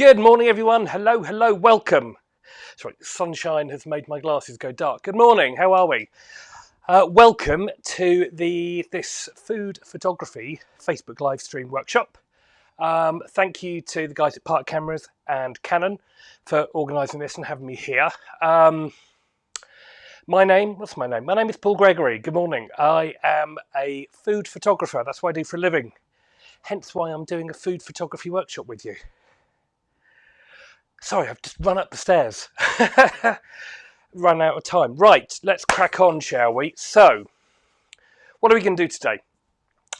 Good morning, everyone. Hello, hello, welcome. Sorry, sunshine has made my glasses go dark. Good morning. How are we? Welcome to this food photography Facebook live stream workshop. Thank you to the guys at Park Cameras and Canon for organising this and having me here. What's my name? My name is Paul Gregory. Good morning. I am a food photographer. That's what I do for a living. Hence why I'm doing a food photography workshop with you. Sorry, I've just run up the stairs. Run out of time. Right, let's crack on, shall we? So, what are we going to do today?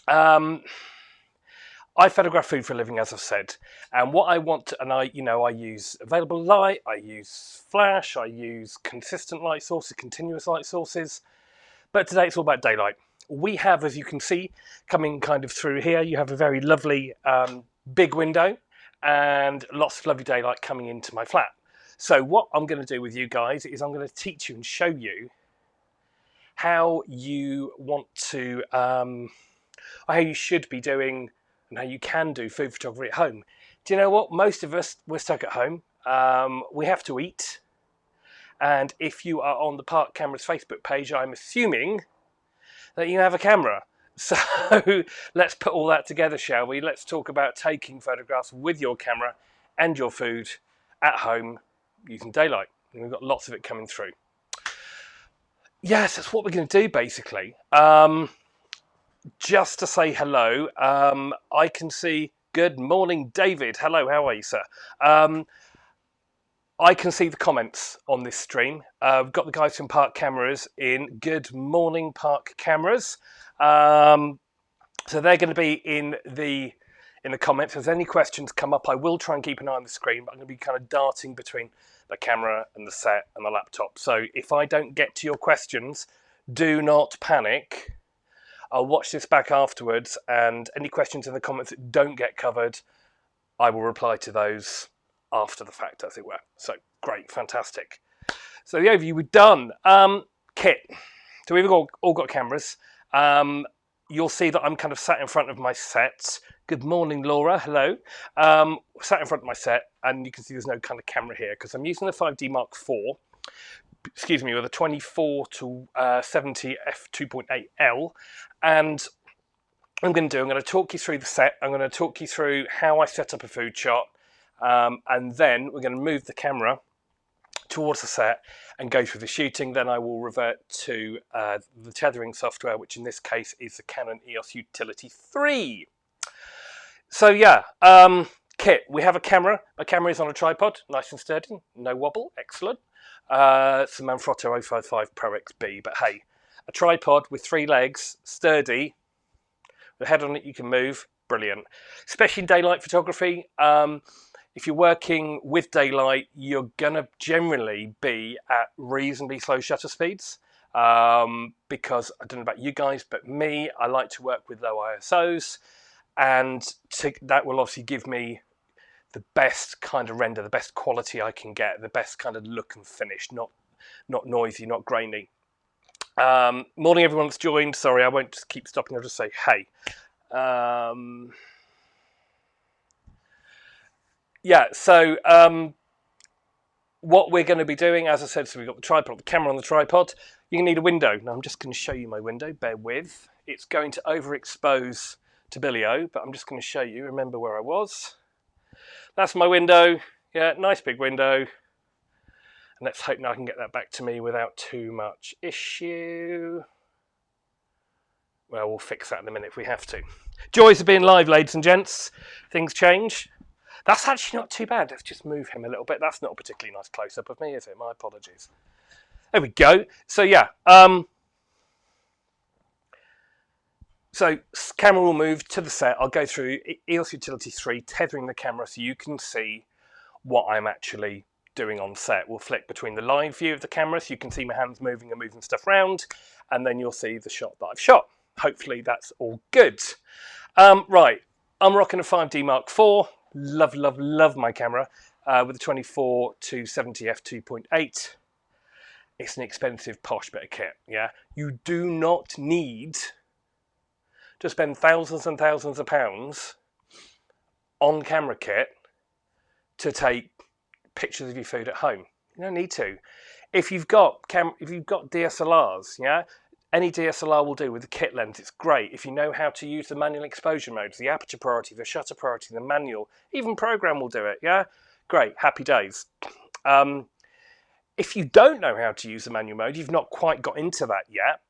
I photograph food for a living, as I've said, and what I want to, and I use available light, I use flash, I use consistent light sources, continuous light sources, but today it's all about daylight. We have, as you can see, coming kind of through here, you have a very lovely big window and lots of lovely daylight coming into my flat. So what I'm going to do with you guys is I'm going to teach you and show you how you want to, how you should be doing and how you can do food photography at home. Do you know what? Most of us, we're stuck at home. We have to eat. And if you are on the Park Cameras Facebook page, I'm assuming that you have a camera. So let's put all that together, shall we? Let's talk about taking photographs with your camera and your food at home using daylight. And we've got lots of it coming through. Yes, that's what we're going to do, basically. Just to say hello, I can see... Good morning, David. Hello, how are you, sir? I can see the comments on this stream. We've got the guys from Park Cameras in. Good morning, Park Cameras. So they're going to be in the comments. If there's any questions come up, I will try and keep an eye on the screen, but I'm going to be kind of darting between the camera and the set and the laptop. So if I don't get to your questions, do not panic. I'll watch this back afterwards, and any questions in the comments that don't get covered, I will reply to those after the fact, as it were. So great, fantastic. So the overview, we're done. Kit. So we've all got cameras. You'll see that I'm kind of sat in front of my set. Good morning, Laura. Hello. Sat in front of my set, and you can see there's no kind of camera here because I'm using the 5D Mark IV. Excuse me, with a 24 to 70 f2.8L, and I'm going to talk you through the set. I'm going to talk you through how I set up a food shot, and then we're going to move the camera towards the set and go through the shooting. Then I will revert to the tethering software, which in this case is the Canon EOS Utility 3. So yeah, Kit, we have a camera. My camera is on a tripod, nice and sturdy, no wobble, excellent. It's a Manfrotto 055 Pro XB, but hey, a tripod with 3 legs, sturdy, with a head on it you can move, brilliant. Especially in daylight photography, if you're working with daylight, you're going to generally be at reasonably slow shutter speeds, because I don't know about you guys, but me, I like to work with low ISOs, and that will obviously give me the best kind of render, the best quality I can get, the best kind of look and finish, not noisy, not grainy. Morning, everyone that's joined. Sorry, I won't just keep stopping. I'll just say hey. Yeah, so what we're going to be doing, as I said, so we've got the tripod, the camera on the tripod. You're going to need a window. Now, I'm just going to show you my window. Bear with. It's going to overexpose to Billy-O, but I'm just going to show you. Remember where I was. That's my window. Yeah, nice big window. And let's hope now I can get that back to me without too much issue. Well, we'll fix that in a minute if we have to. Joys of being live, ladies and gents. Things change. That's actually not too bad. Let's just move him a little bit. That's not a particularly nice close-up of me, is it? My apologies. There we go. So yeah. So camera will move to the set. I'll go through EOS Utility 3, tethering the camera so you can see what I'm actually doing on set. We'll flick between the live view of the camera so you can see my hands moving and moving stuff around, and then you'll see the shot that I've shot. Hopefully that's all good. Right, I'm rocking a 5D Mark IV. Love, love, love my camera with a 24 to 70 f2.8. It's an expensive posh bit of kit, yeah? You do not need to spend thousands and thousands of pounds on camera kit to take pictures of your food at home. You don't need to. If you've got DSLRs, yeah, any DSLR will do with the kit lens. It's great if you know how to use the manual exposure modes, the aperture priority, the shutter priority, the manual, even program will do it. Yeah, great, happy days. If you don't know how to use the manual mode, you've not quite got into that yet.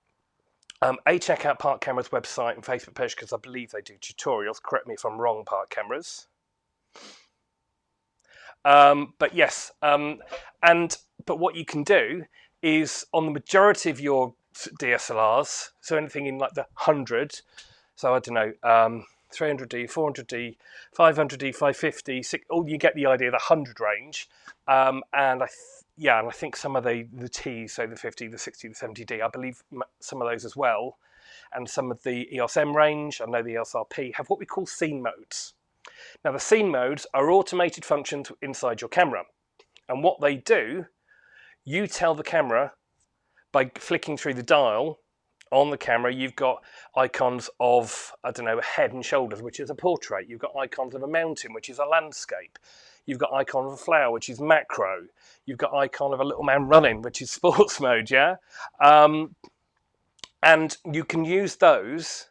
Check out Park Camera's website and Facebook page because I believe they do tutorials. Correct me if I'm wrong, Park Cameras. But yes, but what you can do is on the majority of your DSLRs, so anything in like the 100, so I don't know, 300D, 400D, 500D, 550, you get the idea, the 100 range, and I think some of the T's, so the 50, the 60, the 70D, I believe some of those as well, and some of the EOS M range, I know the EOS RP, have what we call scene modes. Now the scene modes are automated functions inside your camera, and what they do, you tell the camera by flicking through the dial on the camera, you've got icons of, I don't know, a head and shoulders, which is a portrait. You've got icons of a mountain, which is a landscape. You've got icon of a flower, which is macro. You've got icon of a little man running, which is sports mode, yeah? And you can use those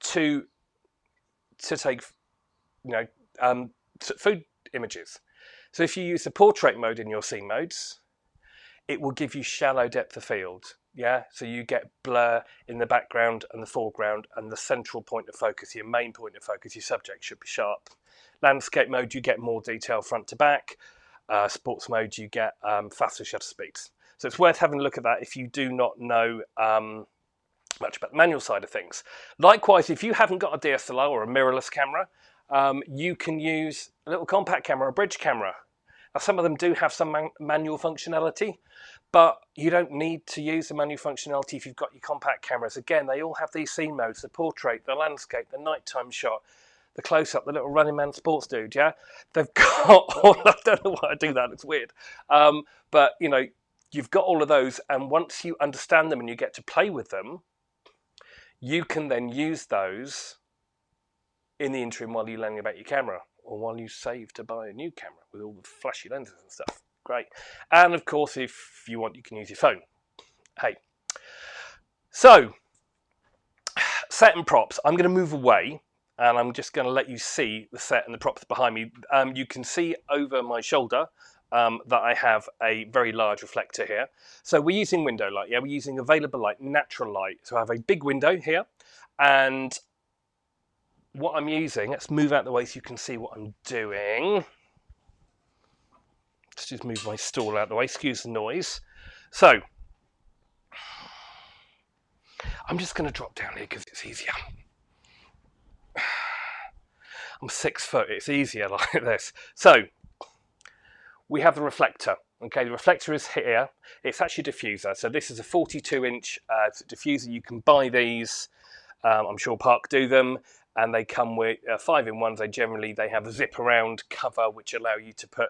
to take, food images. So if you use the portrait mode in your scene modes, it will give you shallow depth of field. Yeah, so you get blur in the background and the foreground, and the central point of focus, your main point of focus, your subject should be sharp. Landscape mode, you get more detail front to back. Sports mode, you get faster shutter speeds. So it's worth having a look at that if you do not know much about the manual side of things. Likewise, if you haven't got a DSLR or a mirrorless camera, you can use a little compact camera, a bridge camera. Now, some of them do have some manual functionality, but you don't need to use the manual functionality if you've got your compact cameras. Again, they all have these scene modes, the portrait, the landscape, the nighttime shot, the close-up, the little running man sports dude, yeah? They've got all, I don't know why I do that, it's weird. But, you've got all of those, and once you understand them and you get to play with them, you can then use those in the interim while you're learning about your camera, or while you save to buy a new camera with all the flashy lenses and stuff. Great. And of course, if you want, you can use your phone. Hey. So, set and props. I'm going to move away, and I'm just going to let you see the set and the props behind me. You can see over my shoulder that I have a very large reflector here. So we're using window light. Yeah, we're using available light, natural light. So I have a big window here, and what I'm using, let's move out the way so you can see what I'm doing. Let's just move my stool out the way, excuse the noise. So, I'm just going to drop down here because it's easier. I'm 6 foot, it's easier like this. So, we have the reflector. Okay, the reflector is here. It's actually a diffuser. So this is a 42-inch diffuser. You can buy these. I'm sure Park do them. And they come with 5-in-1s. They have a zip around cover which allow you to put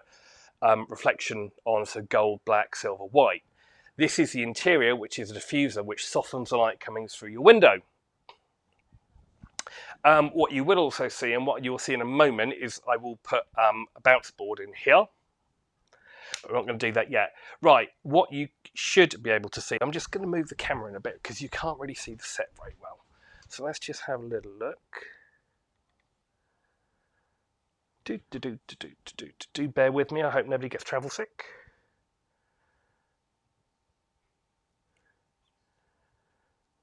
reflection on, so gold, black, silver, white. This is the interior, which is a diffuser which softens the light coming through your window. What you will also see, and what you'll see in a moment, is I will put a bounce board in here. We're not going to do that yet. Right, what you should be able to see, I'm just going to move the camera in a bit because you can't really see the set very well. So let's just have a little look. Bear with me, I hope nobody gets travel sick.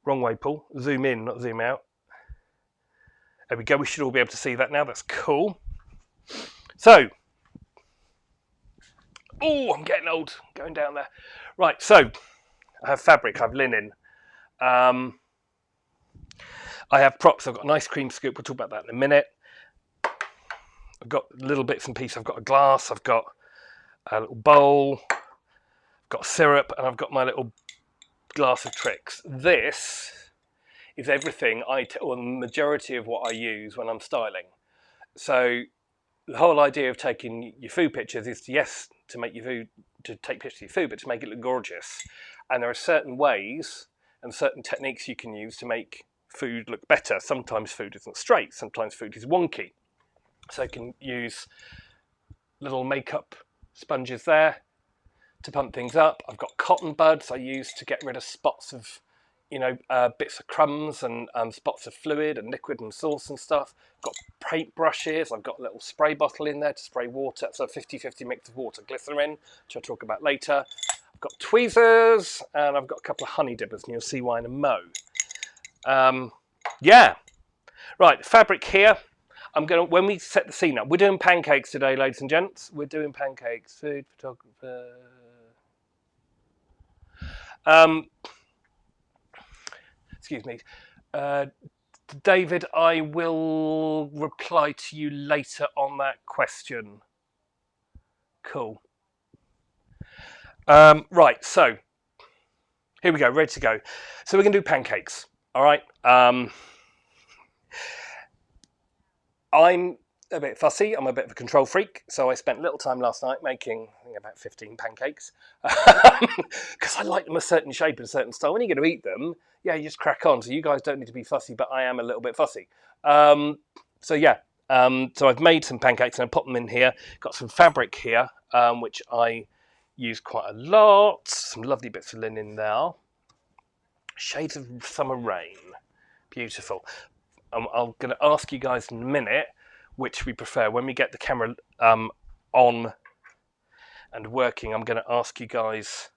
Wrong way, Paul. Zoom in, not zoom out. There we go, we should all be able to see that now, that's cool. So, oh, I'm getting old, going down there. Right, so, I have fabric, I have linen. I have props, I've got an ice cream scoop, we'll talk about that in a minute. I've got little bits and pieces. I've got a glass, I've got a little bowl, I've got syrup, and I've got my little glass of tricks. This is everything or the majority of what I use when I'm styling. So the whole idea of taking your food pictures is, yes, to make your food, to take pictures of your food, but to make it look gorgeous. And there are certain ways and certain techniques you can use to make food look better. Sometimes food isn't straight, sometimes food is wonky. So you can use little makeup sponges there to pump things up. I've got cotton buds I use to get rid of spots of, bits of crumbs and spots of fluid and liquid and sauce and stuff. I've got paint brushes. I've got a little spray bottle in there to spray water. So a 50-50 mix of water glycerin, which I'll talk about later. I've got tweezers and I've got a couple of honey dippers, and you'll see why in a mo. Yeah. Right, fabric here. When we set the scene up, we're doing pancakes today, ladies and gents. We're doing pancakes. Food photographer. Excuse me. David, I will reply to you later on that question. Cool. Right, so here we go, ready to go. So we're going to do pancakes, all right? I'm a bit fussy. I'm a bit of a control freak. So I spent a little time last night making, I think, about 15 pancakes. Because I like them a certain shape and a certain style. When you're going to eat them, yeah, you just crack on. So you guys don't need to be fussy, but I am a little bit fussy. So I've made some pancakes and I put them in here. Got some fabric here, which I use quite a lot. Some lovely bits of linen there. Shades of summer rain. Beautiful. I'm going to ask you guys in a minute which we prefer. When we get the camera on and working, I'm going to ask you guys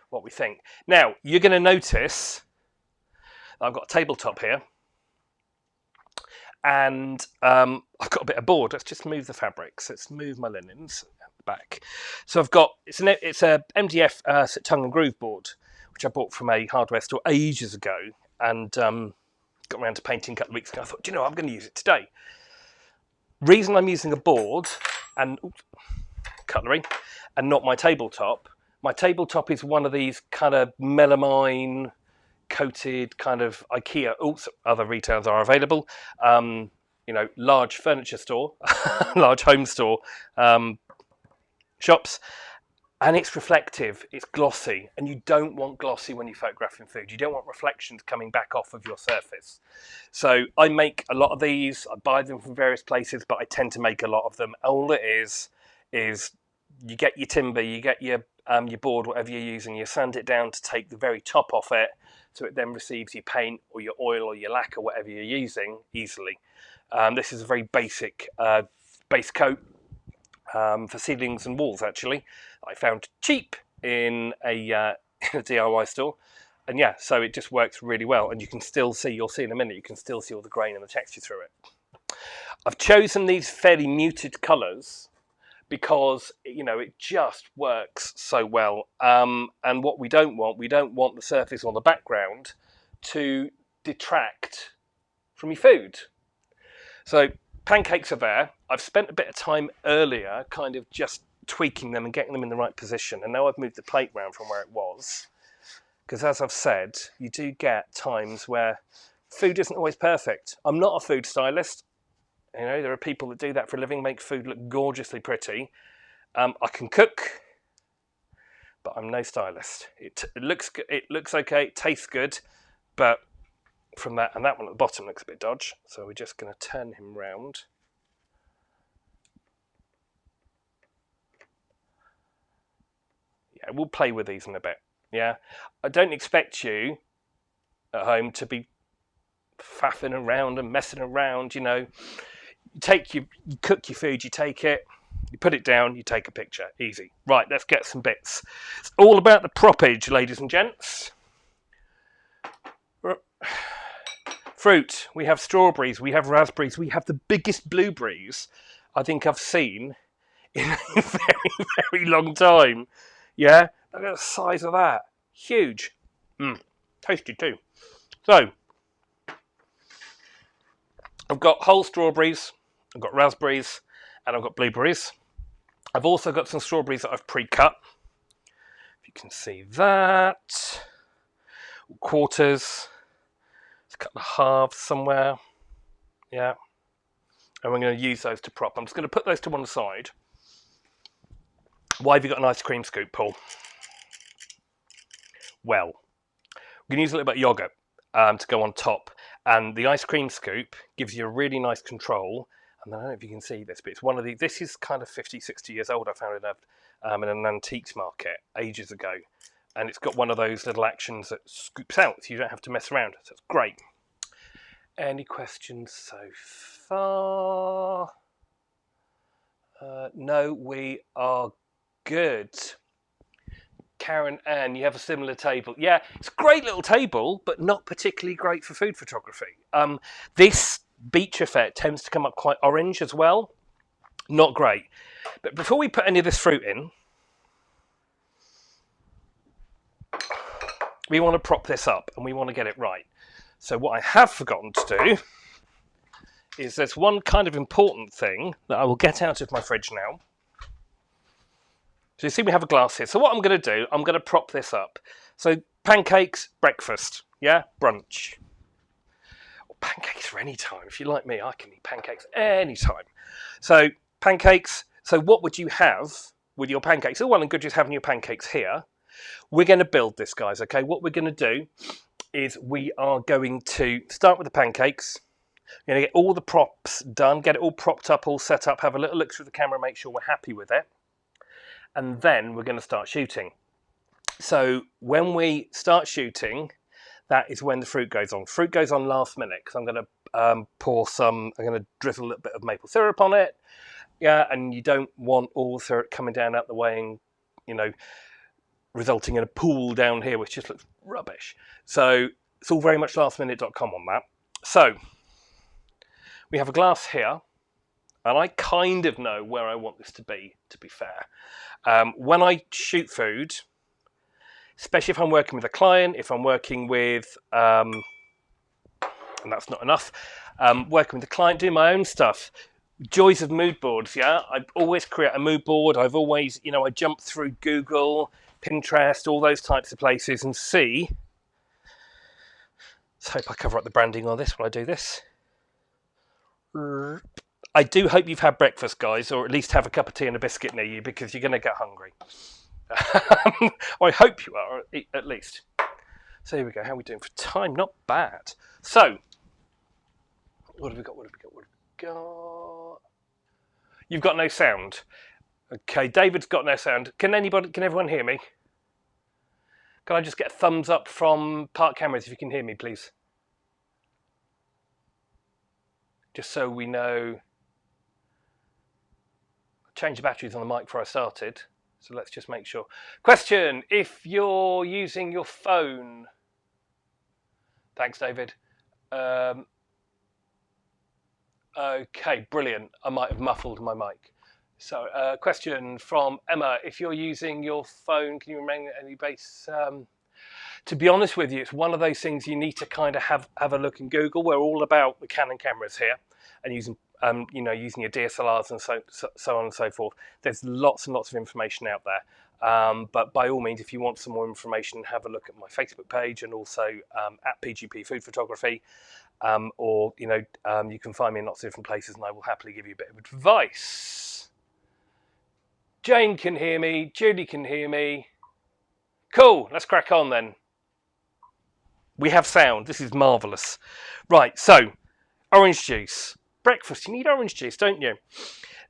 what we think. Now, you're going to notice I've got a tabletop here, and I've got a bit of board. Let's just move the fabrics. Let's move my linens back. So I've got, it's a MDF tongue and groove board, which I bought from a hardware store ages ago, and got around to painting a couple of weeks ago. I thought, I'm going to use it today. Reason I'm using a board and cutlery and not my tabletop. My tabletop is one of these kind of melamine coated kind of IKEA. Also, other retailers are available. Large furniture store, large home store shops. And it's reflective, it's glossy, and you don't want glossy when you're photographing food. You don't want reflections coming back off of your surface. So I make a lot of these. I buy them from various places, but I tend to make a lot of them. All it is you get your timber, you get your board, whatever you're using, you sand it down to take the very top off it, so it then receives your paint or your oil or your lacquer, whatever you're using, easily. This is a very basic base coat. For ceilings and walls, actually, I found cheap in a DIY store, and yeah, so it just works really well. And you can still see, you'll see in a minute, you can still see all the grain and the texture through it. I've chosen these fairly muted colours because it just works so well. And what we don't want the surface or the background to detract from your food. So pancakes are there. I've spent a bit of time earlier kind of just tweaking them and getting them in the right position. And now I've moved the plate round from where it was. Because as I've said, you do get times where food isn't always perfect. I'm not a food stylist. There are people that do that for a living, make food look gorgeously pretty. I can cook, but I'm no stylist. It looks okay, it tastes good, but from that, and that one at the bottom looks a bit dodgy, so we're just going to turn him round. Yeah, we'll play with these in a bit. Yeah, I don't expect you at home to be faffing around and messing around. You cook your food, you take it, you put it down, you take a picture. Easy. Right, let's get some bits. It's all about the proppage, ladies and gents. Fruit. We have strawberries, we have raspberries, we have the biggest blueberries I think I've seen in a very, very long time. Yeah, look at the size of that. Huge. Tasty too. So, I've got whole strawberries, I've got raspberries, and I've got blueberries. I've also got some strawberries that I've pre-cut. If you can see that. Quarters. Let's cut the halves somewhere. Yeah. And we're going to use those to prop. I'm just going to put those to one side. Why have you got an ice cream scoop, Paul? Well, we're going to use a little bit of yogurt to go on top. And the ice cream scoop gives you a really nice control. and I don't know if you can see this, but it's one of these. This is kind of 50, 60 years old. I found it in an antiques market ages ago. And it's got one of those little actions that scoops out, so you don't have to mess around. So it's great. Any questions so far? No, we are good. Karen Ann, you have a similar table. Yeah, it's a great little table, but not particularly great for food photography. This beach effect tends to come up quite orange as well. Not great. But before we put any of this fruit in, we want to prop this up and we want to get it right. So what I have forgotten to do is there's one kind of important thing that I will get out of my fridge now. So you see we have a glass here. So what I'm going to do, I'm going to prop this up. So pancakes, breakfast, yeah, brunch. Or pancakes for any time. If you're like me, I can eat pancakes any time. So pancakes, so what would you have with your pancakes? So well and good just having your pancakes here. We're going to build this, guys, okay? What we're going to do is we are going to start with the pancakes. We're going to get all the props done, get it all propped up, all set up, have a little look through the camera, make sure we're happy with it. And then we're going to start shooting. So when we start shooting, that is when the fruit goes on. Fruit goes on last minute because I'm going to I'm going to drizzle a little bit of maple syrup on it. Yeah, and you don't want all the syrup coming down out the way and, you know, resulting in a pool down here, which just looks rubbish. So it's all very much lastminute.com on that. So we have a glass here. And I kind of know where I want this to be fair. When I shoot food, especially if I'm working with a client, if I'm working with, and that's not enough, working with a client, doing my own stuff, joys of mood boards, yeah? I always create a mood board. I've always, you know, I jump through Google, Pinterest, all those types of places and see. Let's hope I cover up the branding on this while I do this. I do hope you've had breakfast, guys, or at least have a cup of tea and a biscuit near you because you're going to get hungry. I hope you are, at least. So here we go. How are we doing for time? Not bad. So, what have we got? You've got no sound. Okay, David's got no sound. Can everyone hear me? Can I just get a thumbs up from Park Cameras if you can hear me, please? Just so we know. Change the batteries on the mic before I started, so let's just make sure. Question: if you're using your phone, thanks, David. Okay, brilliant. I might have muffled my mic. So, question from Emma: if you're using your phone, can you remain at any base? To be honest with you, it's one of those things you need to kind of have a look in Google. We're all about the Canon cameras here, and using using your DSLRs and so on and so forth. There's lots and lots of information out there. But by all means, if you want some more information, have a look at my Facebook page and also at PGP Food Photography, or you can find me in lots of different places, and I will happily give you a bit of advice. Jane can hear me. Judy can hear me. Cool. Let's crack on then. We have sound. This is marvellous. Right, so orange juice. Breakfast, you need orange juice, don't you?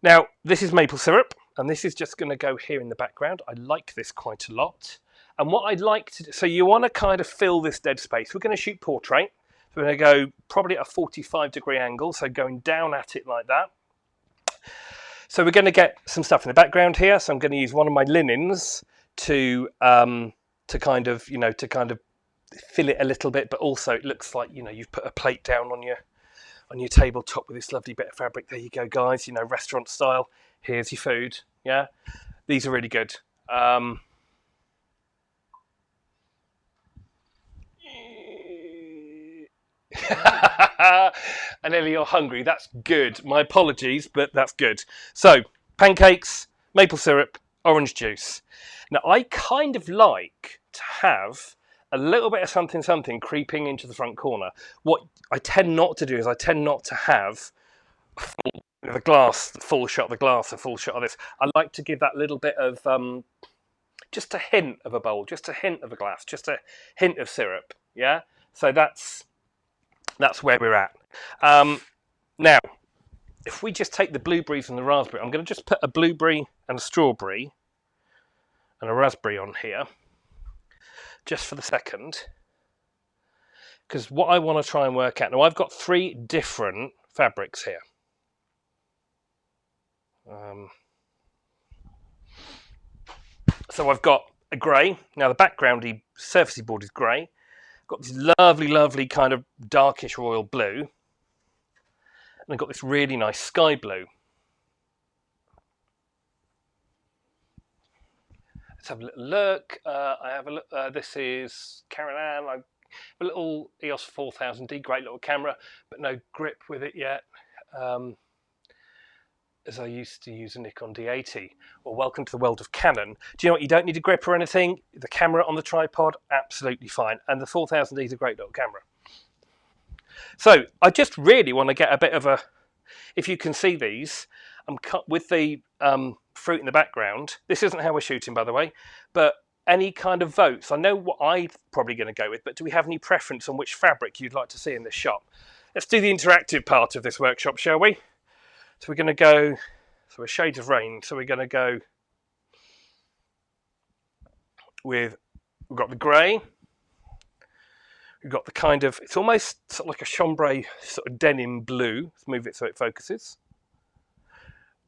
Now, this is maple syrup, and this is just going to go here in the background. I like this quite a lot. And what I'd like to do, so you want to kind of fill this dead space. We're going to shoot portrait. So we're going to go probably at a 45-degree angle, so going down at it like that. So we're going to get some stuff in the background here. So I'm going to use one of my linens to kind of fill it a little bit, but also it looks like you've put a plate down on your tabletop with this lovely bit of fabric. There you go, guys. Restaurant style. Here's your food. Yeah, these are really good. And Ellie, you're hungry. That's good. My apologies, but that's good. So, pancakes, maple syrup, orange juice. Now, I kind of like to have a little bit of something creeping into the front corner. What I tend not to do is I tend not to have the glass, the full shot of the glass, a full shot of this. I like to give that little bit of just a hint of a bowl, just a hint of a glass, just a hint of syrup. Yeah. So that's where we're at. Now, if we just take the blueberries and the raspberry, I'm going to just put a blueberry and a strawberry and a raspberry on here, just for the second, because what I want to try and work out, now I've got 3 different fabrics here. So I've got a grey. Now the backgroundy surfacey board is grey. I've got this lovely, lovely kind of darkish royal blue. And I've got this really nice sky blue. Let's have a little look. I have a look. This is Caroline. I have a little EOS 4000D, great little camera, but no grip with it yet. As I used to use a Nikon D80. Well, welcome to the world of Canon. Do you know what? You don't need a grip or anything. The camera on the tripod, absolutely fine. And the 4000D is a great little camera. So I just really want to get a bit of a, if you can see these, I'm cut with the fruit in the background. This isn't how we're shooting, by the way, but any kind of votes. I know what I'm probably going to go with, but do we have any preference on which fabric you'd like to see in this shot? Let's do the interactive part of this workshop, shall we? So we're going to go, so a shade of rain. So we're going to go with, we've got the grey. We've got the kind of, it's almost sort of like a chambray sort of denim blue. Let's move it so it focuses.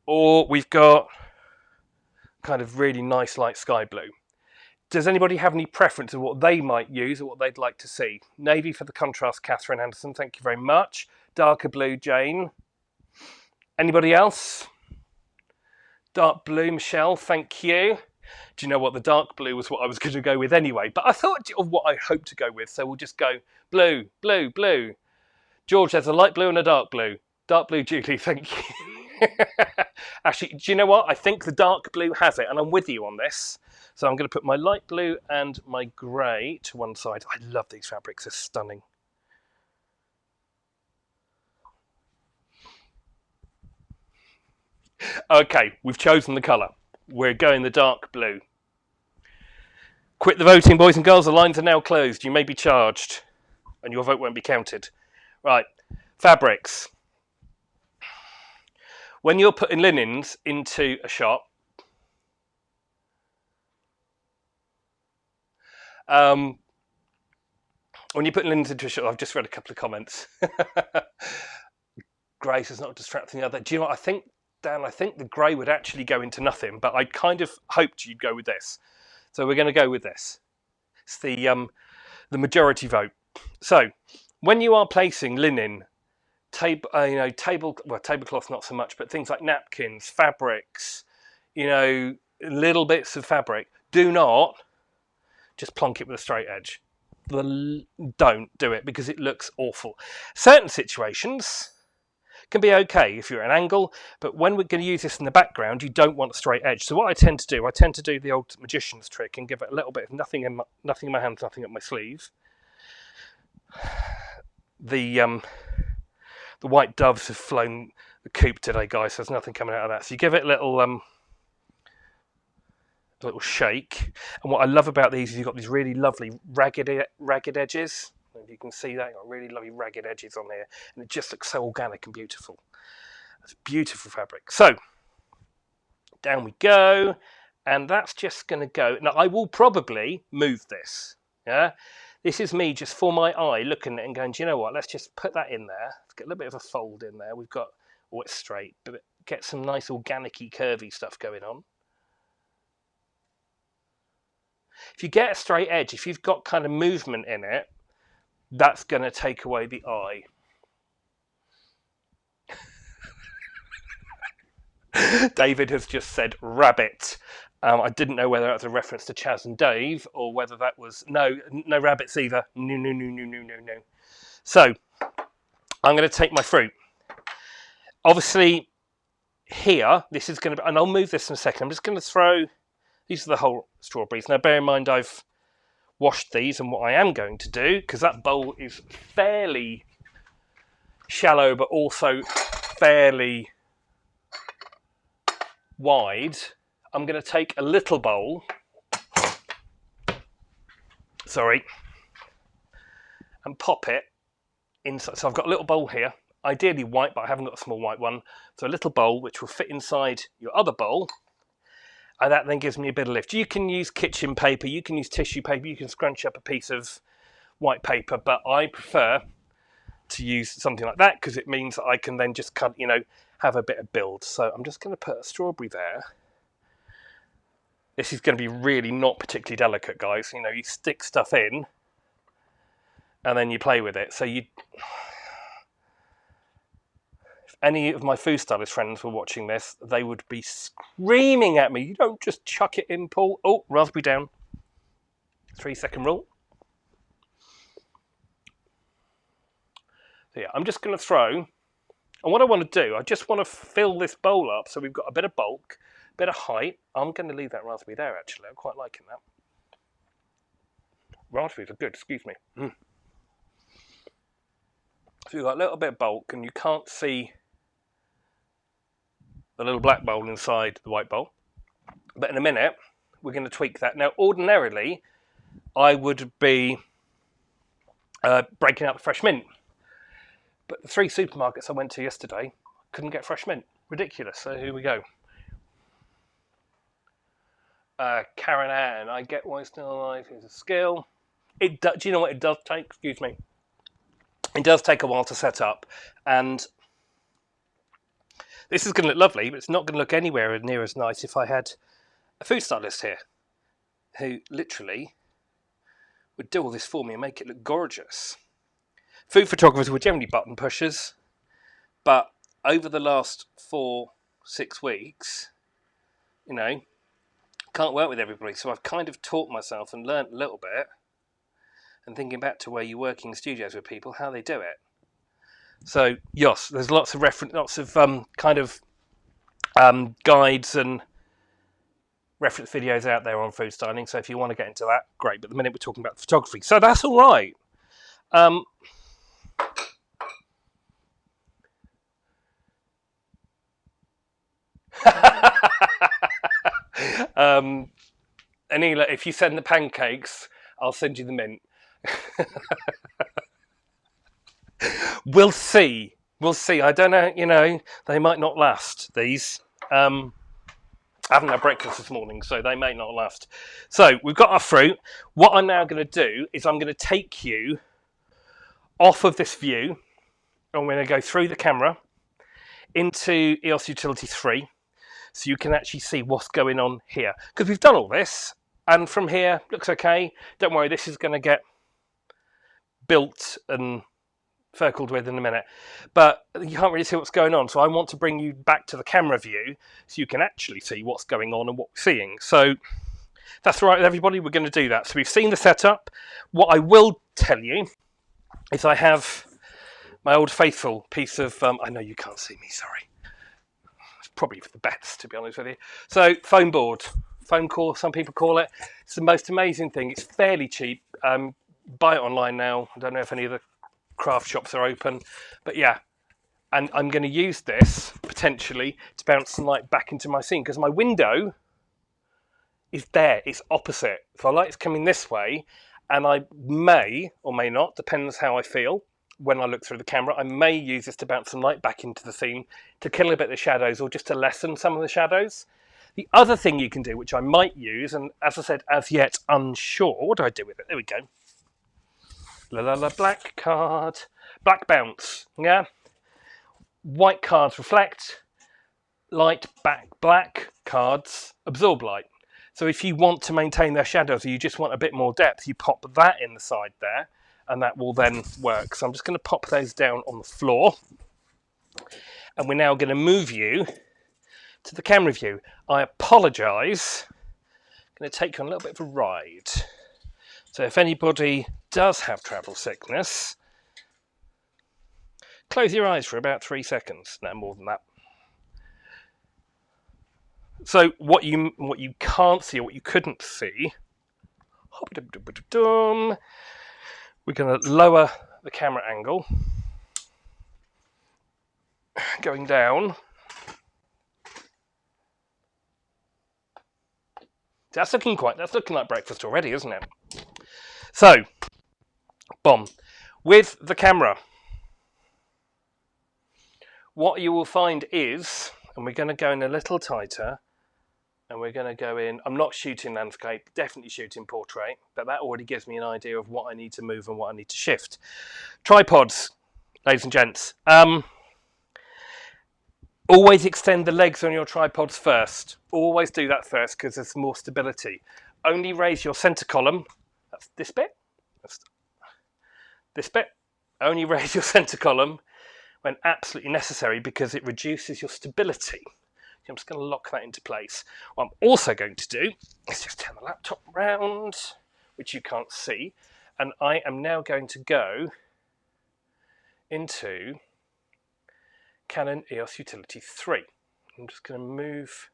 Or we've got kind of really nice light sky blue. Does anybody have any preference of what they might use or what they'd like to see? Navy for the contrast, Catherine Anderson, thank you very much. Darker blue, Jane. Anybody else? Dark blue, Michelle, thank you. Do you know what? The dark blue was what I was going to go with anyway, but I thought of what I hoped to go with, so we'll just go blue, blue, blue. George, there's a light blue and a dark blue. Dark blue, Julie, thank you. Actually, do you know what? I think the dark blue has it, and I'm with you on this. So I'm going to put my light blue and my grey to one side. I love these fabrics, they're stunning. Okay, we've chosen the colour. We're going the dark blue. Quit the voting, boys and girls. The lines are now closed. You may be charged, and your vote won't be counted. Right, fabrics. When you're putting linens into a shot, when you put linens into a shot, I've just read a couple of comments. Grace is not distracting the other. Do you know what I think? Dan, I think the grey would actually go into nothing, but I kind of hoped you'd go with this. So we're going to go with this. It's the majority vote. So when you are placing linen, tablecloth not so much, but things like napkins, fabrics, little bits of fabric, do not just plonk it with a straight edge. Don't do it because it looks awful. Certain situations can be okay if you're at an angle, but when we're going to use this in the background, you don't want a straight edge. So what I tend to do the old magician's trick and give it a little bit of nothing in my hands, nothing up my sleeve. The white doves have flown the coop today, guys, so there's nothing coming out of that. So you give it a little shake. And what I love about these is you've got these really lovely ragged edges. If you can see that, you've got really lovely ragged edges on here, and it just looks so organic and beautiful. It's beautiful fabric. So down we go, and that's just going to go. Now I will probably move this. Yeah, this is me just for my eye looking at it and going, do you know what? Let's just put that in there. Let's get a little bit of a fold in there. We've got, it's straight, but get some nice organic-y, curvy stuff going on. If you get a straight edge, if you've got kind of movement in it, that's going to take away the eye. David has just said rabbit. I didn't know whether that was a reference to Chaz and Dave or whether that was... No rabbits either. No. So, I'm going to take my fruit. Obviously, here, this is going to be... And I'll move this in a second. I'm just going to throw... These are the whole strawberries. Now, bear in mind, I've washed these, and what I am going to do, because that bowl is fairly shallow but also fairly wide, I'm going to take a little bowl, and pop it inside. So I've got a little bowl here, ideally white, but I haven't got a small white one. So a little bowl which will fit inside your other bowl, and that then gives me a bit of lift. You can use kitchen paper, you can use tissue paper, you can scrunch up a piece of white paper, but I prefer to use something like that because it means that I can then just cut, have a bit of build. So I'm just going to put a strawberry there. This is going to be really not particularly delicate, guys. You stick stuff in and then you play with it. So if any of my food stylist friends were watching this, they would be screaming at me, you don't just chuck it in, Paul. Oh, raspberry down. 3-second rule. So yeah, I'm just going to throw, and what I want to do, I just want to fill this bowl up so we've got a bit of bulk, a bit of height. I'm going to leave that raspberry there, actually. I'm quite liking that. Raspberries are good, excuse me. So you've got a little bit of bulk, and you can't see the little black bowl inside the white bowl. But in a minute, we're going to tweak that. Now, ordinarily, I would be breaking out the fresh mint. But the 3 supermarkets I went to yesterday couldn't get fresh mint. Ridiculous. So here we go. Karen Ann, I get why still alive is a skill. Do you know what it does take? Excuse me. It does take a while to set up. And this is going to look lovely, but it's not going to look anywhere near as nice if I had a food stylist here who literally would do all this for me and make it look gorgeous. Food photographers were generally button pushers, but over the last 4-6 weeks, can't work with everybody. So I've kind of taught myself and learnt a little bit, and thinking back to where you work in studios with people, how they do it. So yes, there's lots of guides and reference videos out there on food styling. So if you want to get into that, great. But at the minute we're talking about photography, so that's all right. Anila, if you send the pancakes, I'll send you the mint. We'll see. I don't know, they might not last, these. I haven't had breakfast this morning, so they may not last. So we've got our fruit. What I'm now going to do is I'm going to take you off of this view. I'm going to go through the camera into EOS Utility 3 so you can actually see what's going on here. Because we've done all this, and from here, looks okay. Don't worry, this is going to get built and circled with in a minute. But you can't really see what's going on, so I want to bring you back to the camera view so you can actually see what's going on and what we're seeing. So that's all right with everybody, we're going to do that. So we've seen the setup. What I will tell you is I have my old faithful piece of, I know you can't see me, sorry. It's probably for the best, to be honest with you. So foam board, foam core, some people call it. It's the most amazing thing. It's fairly cheap. Buy it online now. I don't know if any of the craft shops are open, but yeah. And I'm going to use this potentially to bounce some light back into my scene because my window is there. It's opposite. So light's coming this way, and I may or may not, depends how I feel when I look through the camera, I may use this to bounce some light back into the scene to kill a bit of the shadows or just to lessen some of the shadows. The other thing you can do, which I might use, and as I said, as yet unsure, what do I do with it? There we go. Black card, black bounce, yeah? White cards reflect, light back black cards absorb light. So if you want to maintain their shadows or you just want a bit more depth, you pop that in the side there and that will then work. So I'm just going to pop those down on the floor and we're now going to move you to the camera view. I apologise, I'm going to take you on a little bit of a ride. So if anybody does have travel sickness, close your eyes for about 3 seconds, no more than that. So what you can't see, or what you couldn't see, we're going to lower the camera angle, going down. That's looking like breakfast already, isn't it? So, boom, with the camera. what you will find is, and we're going to go in a little tighter, and we're going to go in, I'm not shooting landscape, definitely shooting portrait, but that already gives me an idea of what I need to move and what I need to shift. Tripods, ladies and gents. Always extend the legs on your tripods first. Always do that first because there's more stability. Only raise your center column. That's this bit. That's this bit. Only raise your center column when absolutely necessary because it reduces your stability. I'm just going to lock that into place. What I'm also going to do is just turn the laptop around, which you can't see, and I am now going to go into Canon EOS Utility 3. I'm just going to move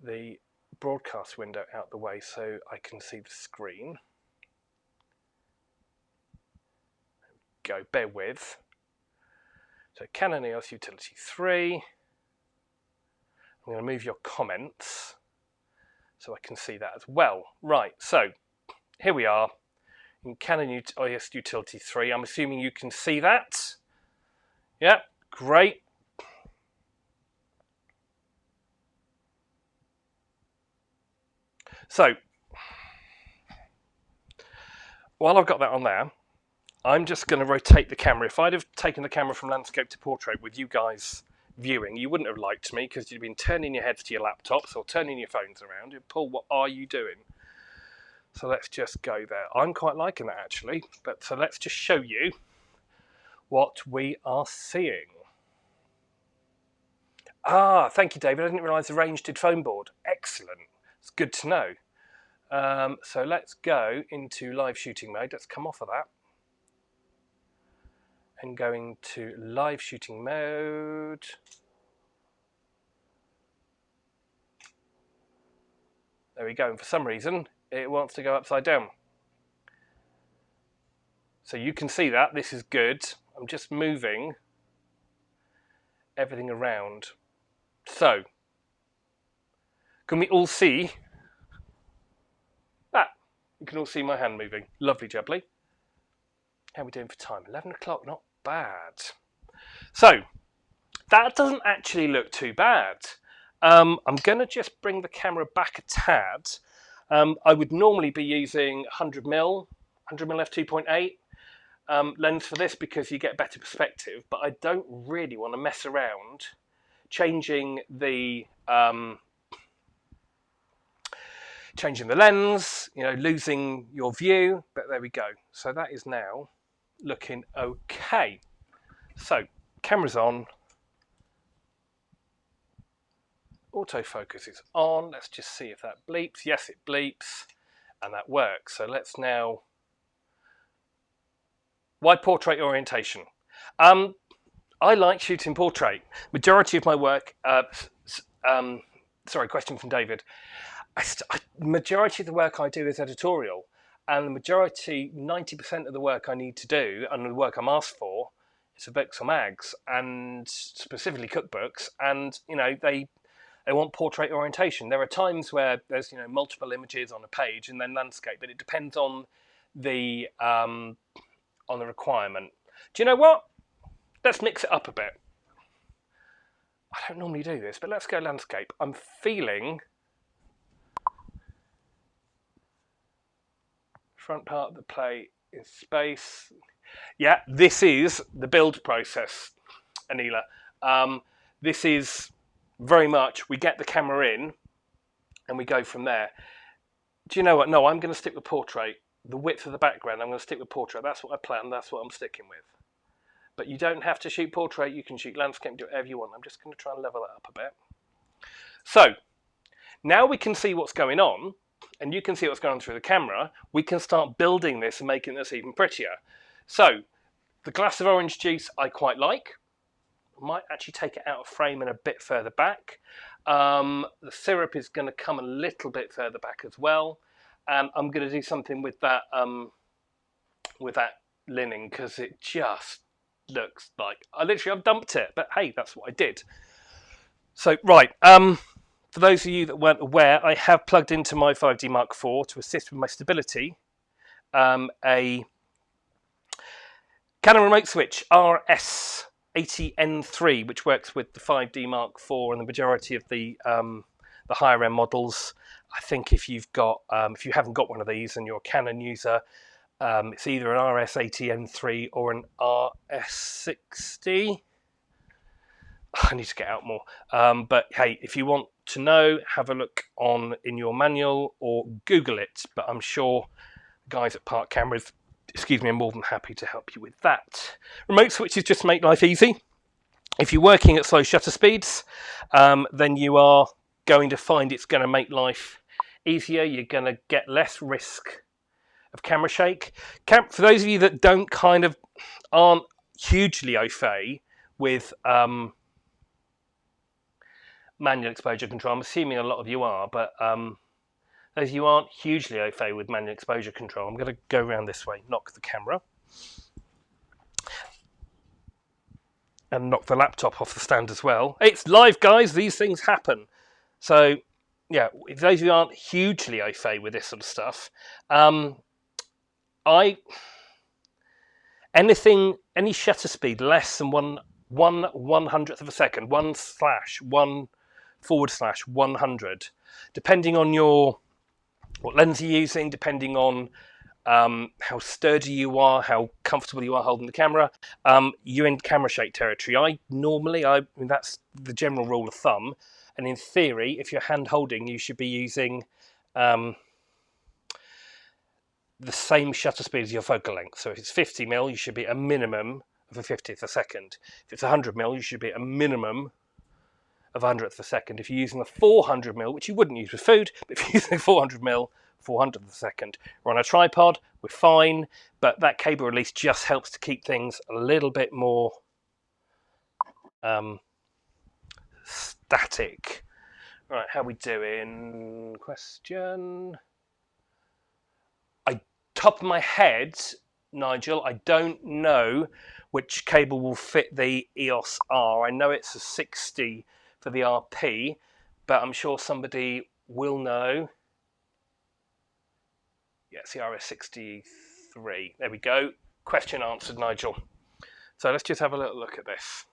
the broadcast window out the way so I can see the screen. Go, bear with. So Canon EOS Utility 3. I'm going to move your comments so I can see that as well. Right, so here we are in Canon EOS Utility 3. I'm assuming you can see that. Yeah, great. So, while I've got that on there, I'm just going to rotate the camera. If I'd have taken the camera from landscape to portrait with you guys viewing, you wouldn't have liked me because you'd been turning your heads to your laptops or turning your phones around. Paul, what are you doing? So let's just go there. I'm quite liking that actually, but so let's just show you what we are seeing. Ah, thank you, David. I didn't realise the range did foam board. Excellent. It's good to know. So let's go into live shooting mode. Let's come off of that. And going to live shooting mode. There we go. And for some reason, it wants to go upside down. So you can see that. This is good. I'm just moving everything around. So, can we all see that? You can all see my hand moving. Lovely jubbly. How are we doing for time? 11 o'clock, not bad. So, that doesn't actually look too bad. I'm going to just bring the camera back a tad. I would normally be using 100mm f2.8 lens for this because you get better perspective, but I don't really want to mess around changing the lens, you know, losing your view, but there we go. So that is now looking okay. So camera's on, autofocus is on. Let's just see if that bleeps. Yes, it bleeps, and that works. So let's now, why portrait orientation? I like shooting portrait. Majority of my work, question from David. Majority of the work I do is editorial, and the majority, 90% of the work I need to do, and the work I'm asked for, is for books or mags, and specifically cookbooks, and you know they want portrait orientation. There are times where there's multiple images on a page and then landscape, but it depends on the requirement. Do you know what? Let's mix it up a bit. I don't normally do this, but let's go landscape. I'm feeling front part of the plate in space. Yeah, this is the build process, Anila. This is very much, we get the camera in and we go from there. Do you know what? No, I'm going to stick with portrait. The width of the background, I'm going to stick with portrait. That's what I planned. That's what I'm sticking with. But you don't have to shoot portrait. You can shoot landscape, do whatever you want. I'm just going to try and level that up a bit. So now we can see what's going on, and you can see what's going on through the camera. We can start building this and making this even prettier. So the glass of orange juice I quite like. I might actually take it out of frame and a bit further back. The syrup is going to come a little bit further back as well. And I'm going to do something with that linen because it just looks like I've dumped it, but hey, that's what I did. So right, for those of you that weren't aware, I have plugged into my 5D Mark IV to assist with my stability a Canon remote switch RS RS80N3, which works with the 5D Mark IV and the majority of the higher end models. I think if you haven't got one of these and you're a Canon user, it's either an RS80N3 or an RS60. I need to get out more. But hey, if you want to know, have a look in your manual or Google it. But I'm sure guys at Park Cameras, are more than happy to help you with that. Remote switches just make life easy. If you're working at slow shutter speeds, then you are going to find it's going to make life easier. You're going to get less risk of camera shake. For those of you that aren't hugely au fait with manual exposure control, I'm assuming a lot of you are, but those of you aren't hugely au fait with manual exposure control, I'm going to go around this way, knock the camera, and knock the laptop off the stand as well. It's live, guys. These things happen. So, yeah, if those of you aren't hugely au fait with this sort of stuff, any shutter speed less than one 1/100th of a second, 1/1/100, depending on what lens you're using, depending on how sturdy you are, how comfortable you are holding the camera, you're in camera shake territory. I mean, that's the general rule of thumb. And in theory, if you're hand holding, you should be using the same shutter speed as your focal length. So if it's 50mm, you should be a minimum of a 50th a second. If it's 100mm, you should be a minimum of 100th a second. If you're using a 400mm, which you wouldn't use with food, but if you're using 400mm, 400th a second. We're on a tripod, we're fine, but that cable release just helps to keep things a little bit more static. Right, how we doing? Question. Top of my head, Nigel, I don't know which cable will fit the EOS R. I know it's a 60 for the RP, but I'm sure somebody will know. Yeah, it's the RS63. There we go. Question answered, Nigel. So let's just have a little look at this.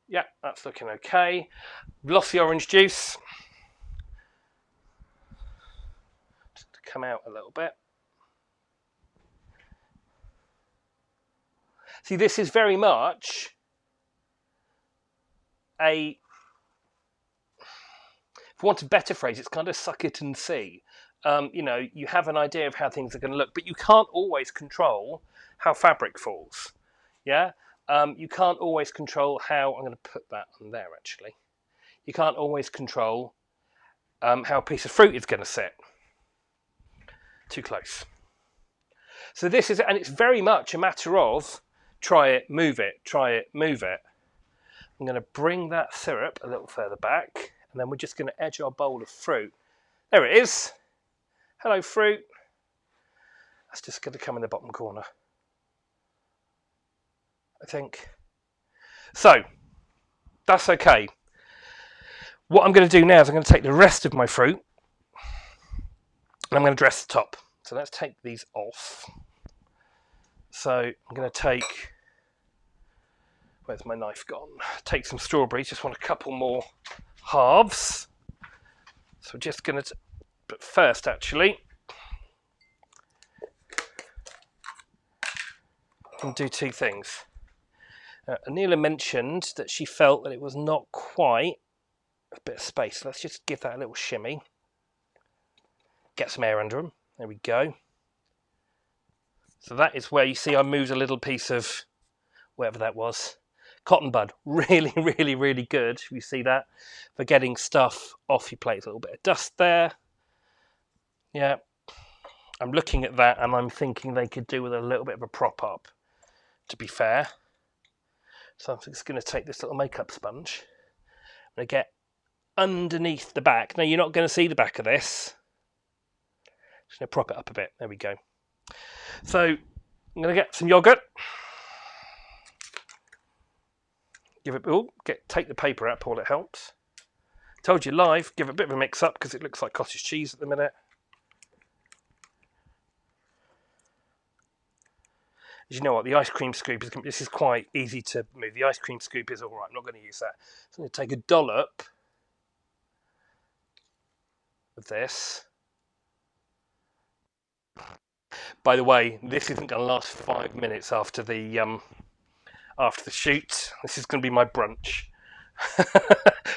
Yeah, that's looking okay. Lost the orange juice. Just to come out a little bit. See, this is very much for want of a better phrase, it's kind of suck it and see. You have an idea of how things are going to look, but you can't always control how fabric falls. Yeah? You can't always control how, I'm going to put that on there actually. You can't always control how a piece of fruit is going to sit. Too close. So this is, and it's very much a matter of try it, move it, try it, move it. I'm going to bring that syrup a little further back, and then we're just going to edge our bowl of fruit. There it is. Hello, fruit. That's just going to come in the bottom corner, I think. So, that's okay. What I'm going to do now is I'm going to take the rest of my fruit, and I'm going to dress the top. So let's take these off. So I'm going to take, where's my knife gone? Take some strawberries, just want a couple more halves. So we're just going to, but first actually, I'm going to do two things. Anila mentioned that she felt that it was not quite a bit of space. So let's just give that a little shimmy. Get some air under them. There we go. So that is where you see I moved a little piece of whatever that was. Cotton bud. Really, really, really good. You see that? For getting stuff off your plate. A little bit of dust there. Yeah. I'm looking at that and I'm thinking they could do with a little bit of a prop up, to be fair. So I'm just going to take this little makeup sponge. I'm going to get underneath the back. Now you're not going to see the back of this. Just going to prop it up a bit. There we go. So I'm going to get some yogurt. Give it, take the paper out, Paul, it helps. Told you live, give it a bit of a mix up because it looks like cottage cheese at the minute. As you know what, the ice cream scoop is, this is quite easy to move. The ice cream scoop is all right. I'm not going to use that. So I'm going to take a dollop of this. By the way, this isn't going to last 5 minutes after the shoot. This is going to be my brunch.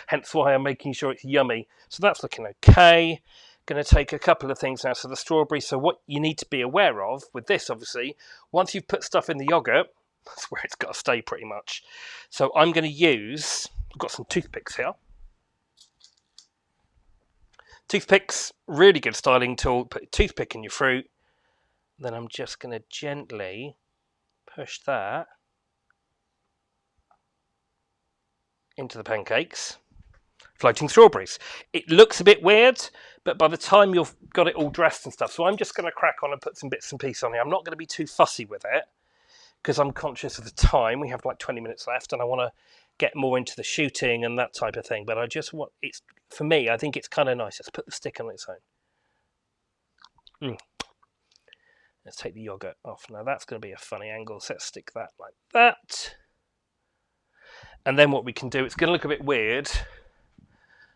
Hence why I'm making sure it's yummy. So that's looking okay. Going to take a couple of things now. So the strawberry. So what you need to be aware of with this, obviously, once you've put stuff in the yogurt, that's where it's got to stay pretty much. So I'm going to use, I've got some toothpicks here. Toothpicks, really good styling tool. Put a toothpick in your fruit. Then I'm just going to gently push that into the pancakes. Floating strawberries. It looks a bit weird, but by the time you've got it all dressed and stuff, so I'm just going to crack on and put some bits and pieces on here. I'm not going to be too fussy with it because I'm conscious of the time. We have like 20 minutes left and I want to get more into the shooting and that type of thing, but I just want, it's, for me, I think it's kind of nice. Let's put the stick on its own. Let's take the yogurt off. Now that's going to be a funny angle, so let's stick that like that. And then what we can do, it's going to look a bit weird,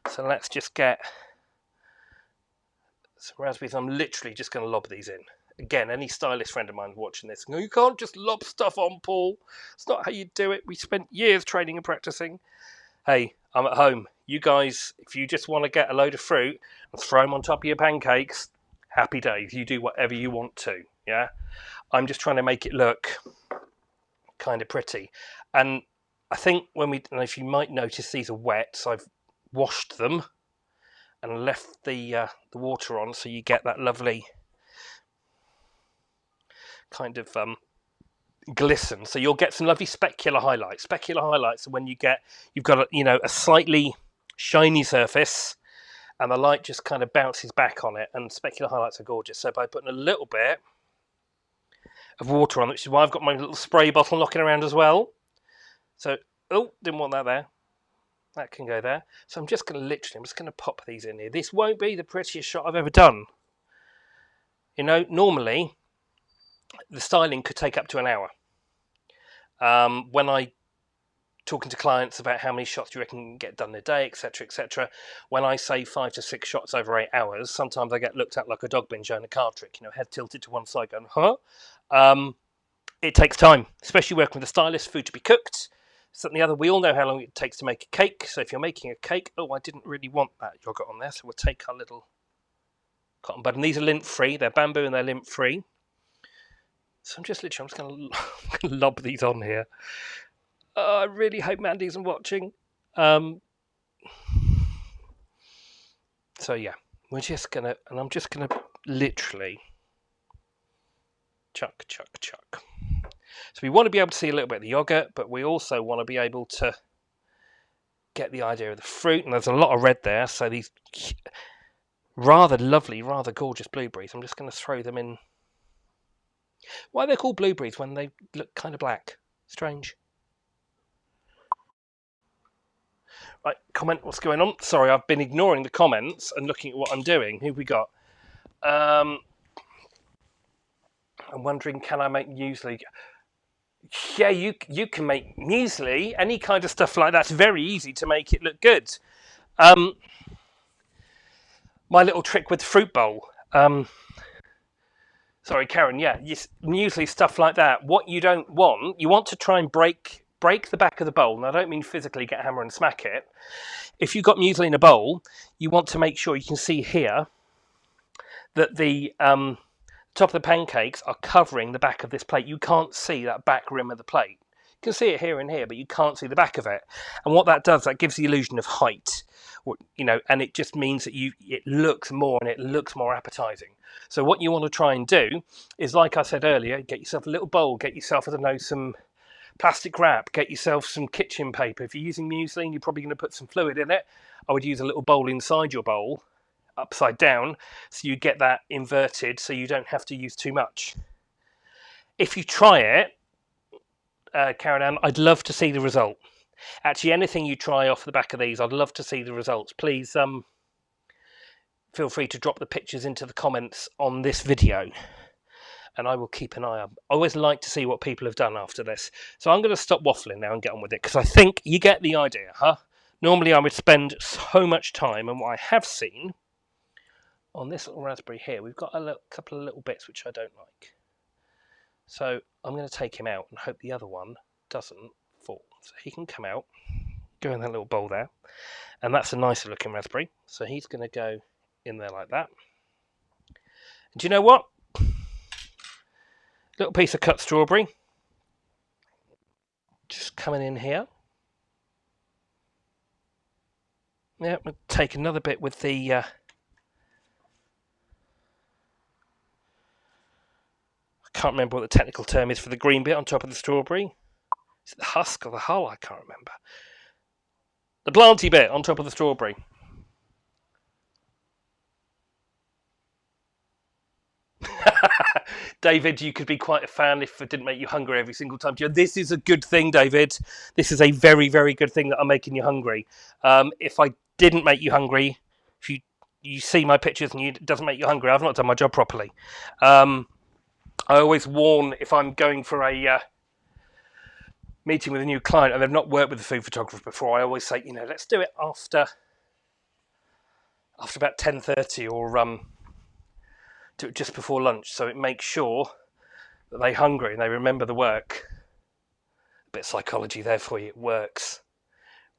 so let's just get some raspberries. I'm literally just going to lob these in. Again, any stylist friend of mine watching this, you can't just lob stuff on, Paul. It's not how you do it. We spent years training and practicing. Hey, I'm at home. You guys, if you just want to get a load of fruit and throw them on top of your pancakes, happy days. You do whatever you want to, yeah? I'm just trying to make it look kind of pretty. And I think and if you might notice, these are wet, so I've washed them and left the water on, so you get that lovely kind of glisten. So you'll get some lovely specular highlights. Specular highlights are when you've got a slightly shiny surface, and the light just kind of bounces back on it. And specular highlights are gorgeous. So by putting a little bit of water on, which is why I've got my little spray bottle knocking around as well. So, oh, didn't want that there. That can go there. So I'm just going to pop these in here. This won't be the prettiest shot I've ever done. You know, normally the styling could take up to an hour. When I talking to clients about how many shots do you reckon you can get done in a day, etc., when I say 5 to 6 shots over 8 hours, sometimes I get looked at like a dog bin showing a card trick, head tilted to one side going, huh? It takes time, especially working with a stylist, food to be cooked. Something the other, we all know how long it takes to make a cake. So if you're making a cake, I didn't really want that yogurt on there, so we'll take our little cotton bud. And these are lint-free, they're bamboo and they're lint-free. So I'm just going to lob these on here. I really hope Mandy isn't watching. So yeah, I'm just going to literally chuck. So we want to be able to see a little bit of the yogurt, but we also want to be able to get the idea of the fruit. And there's a lot of red there, so these rather lovely, rather gorgeous blueberries. I'm just going to throw them in. Why are they called blueberries when they look kind of black? Strange. Right, comment what's going on. Sorry, I've been ignoring the comments and looking at what I'm doing. Who have we got? I'm wondering, can I make muesli? Yeah, you can make muesli, any kind of stuff like that. It's very easy to make it look good. My little trick with the fruit bowl. Sorry, Karen. Yeah, muesli, stuff like that. What you don't want, you want to try and break the back of the bowl. And I don't mean physically get a hammer and smack it. If you've got muesli in a bowl, you want to make sure you can see here that the top of the pancakes are covering the back of this plate. You can't see that back rim of the plate. You can see it here and here, but you can't see the back of it. And what that does, that gives the illusion of height, and it just means that it looks more appetizing. So what you want to try and do is, like I said earlier, get yourself a little bowl, get yourself, some plastic wrap, get yourself some kitchen paper. If you're using muesli and you're probably going to put some fluid in it, I would use a little bowl inside your bowl, upside down, so you get that inverted so you don't have to use too much. If you try it, Karen Ann, I'd love to see the result. Actually, anything you try off the back of these, I'd love to see the results. Please feel free to drop the pictures into the comments on this video. and I will keep an eye on. I always like to see what people have done after this. So I'm going to stop waffling now and get on with it, because I think you get the idea, huh? Normally I would spend so much time, and what I have seen on this little raspberry here, we've got a couple of little bits which I don't like. So I'm going to take him out and hope the other one doesn't fall. So he can come out, go in that little bowl there, and that's a nicer looking raspberry. So he's going to go in there like that. And do you know what? Little piece of cut strawberry. Just coming in here. Yeah, we'll take another bit with the I can't remember what the technical term is for the green bit on top of the strawberry. Is it the husk or the hull? I can't remember. The planty bit on top of the strawberry. David, you could be quite a fan if it didn't make you hungry every single time. This is a good thing, David. This is a very, very good thing that I'm making you hungry. If I didn't make you hungry, if you see my pictures and it doesn't make you hungry, I've not done my job properly. I always warn if I'm going for a meeting with a new client and they've not worked with a food photographer before, I always say, let's do it after about 10:30 or do it just before lunch, so it makes sure that they're hungry and they remember the work. A bit of psychology there for you, it works.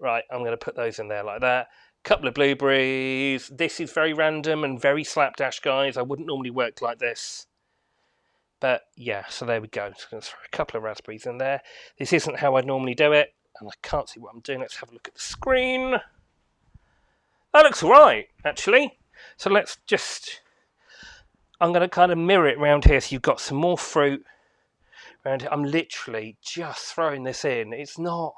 Right, I'm going to put those in there like that. Couple of blueberries. This is very random and very slapdash, guys. I wouldn't normally work like this. But yeah, so there we go. Just going to throw a couple of raspberries in there. This isn't how I'd normally do it, and I can't see what I'm doing. Let's have a look at the screen. That looks all right, actually. So let's just... I'm going to kind of mirror it around here so you've got some more fruit around here. I'm literally just throwing this in. It's not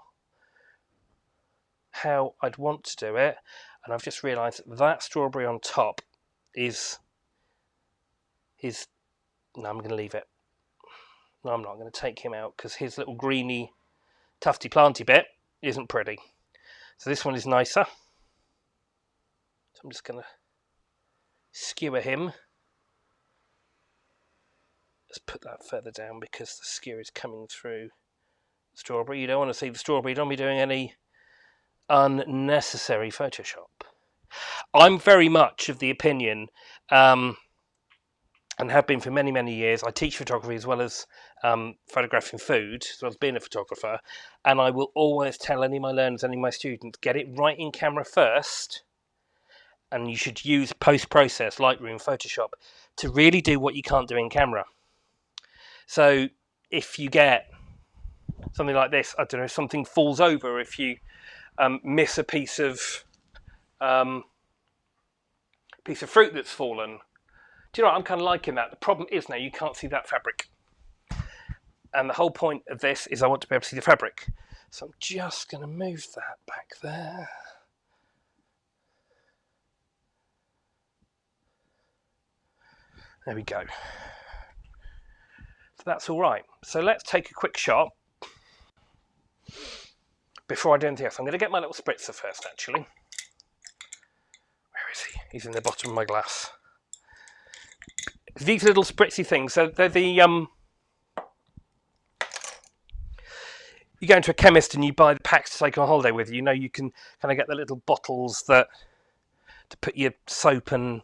how I'd want to do it. And I've just realised that strawberry on top is... No, I'm going to leave it. No, I'm not. I'm going to take him out because his little greeny, tufty planty bit isn't pretty. So this one is nicer. So I'm just going to skewer him. Let's put that further down because the skewer is coming through the strawberry. You don't want to see the strawberry. You don't be doing any unnecessary Photoshop. I'm very much of the opinion, and have been for many, many years, I teach photography as well as photographing food, as well as being a photographer, and I will always tell any of my learners, any of my students, get it right in camera first, and you should use post-process, Lightroom, Photoshop, to really do what you can't do in camera. So if you get something like this, I don't know, if something falls over, if you miss a piece of fruit that's fallen, do you know what? I'm kind of liking that. The problem is now you can't see that fabric. And the whole point of this is I want to be able to see the fabric. So I'm just going to move that back there. There we go. So that's all right. So let's take a quick shot before I do anything else. I'm going to get my little spritzer first, actually. Where is he? He's in the bottom of my glass. These little spritzy things, so they're the you go into a chemist and you buy the packs to take on holiday with you. You can kind of get the little bottles to put your soap and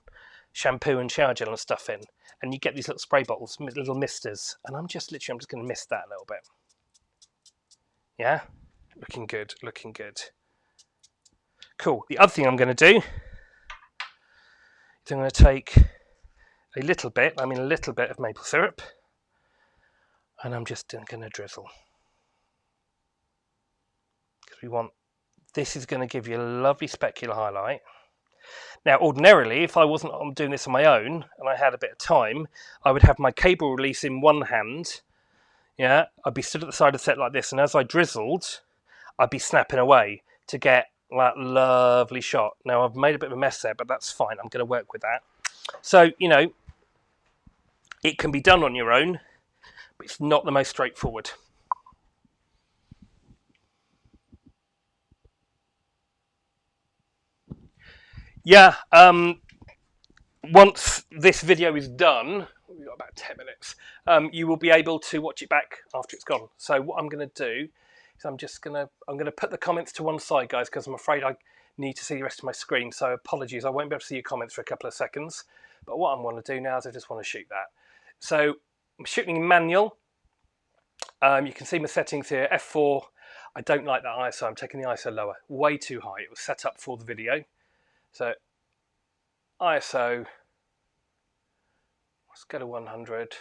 shampoo and shower gel and stuff in, and you get these little spray bottles, little misters, and I'm just going to mist that a little bit. Yeah, looking good, looking good. Cool. The other thing I'm going to do is I'm going to take a little bit of maple syrup, and I'm just going to drizzle. Because this is going to give you a lovely specular highlight. Now, ordinarily, if I wasn't doing this on my own, and I had a bit of time, I would have my cable release in one hand, yeah, I'd be stood at the side of the set like this, and as I drizzled, I'd be snapping away to get that lovely shot. Now, I've made a bit of a mess there, but that's fine. I'm going to work with that. So, it can be done on your own, but it's not the most straightforward. Yeah, once this video is done, we've got about 10 minutes. You will be able to watch it back after it's gone. So what I'm going to do is I'm going to put the comments to one side, guys, because I'm afraid I need to see the rest of my screen. So apologies, I won't be able to see your comments for a couple of seconds. But what I want to do now is I just want to shoot that. So I'm shooting in manual. You can see my settings here. F4. I don't like that ISO. I'm taking the ISO lower. Way too high. It was set up for the video. So ISO. Let's go to 100.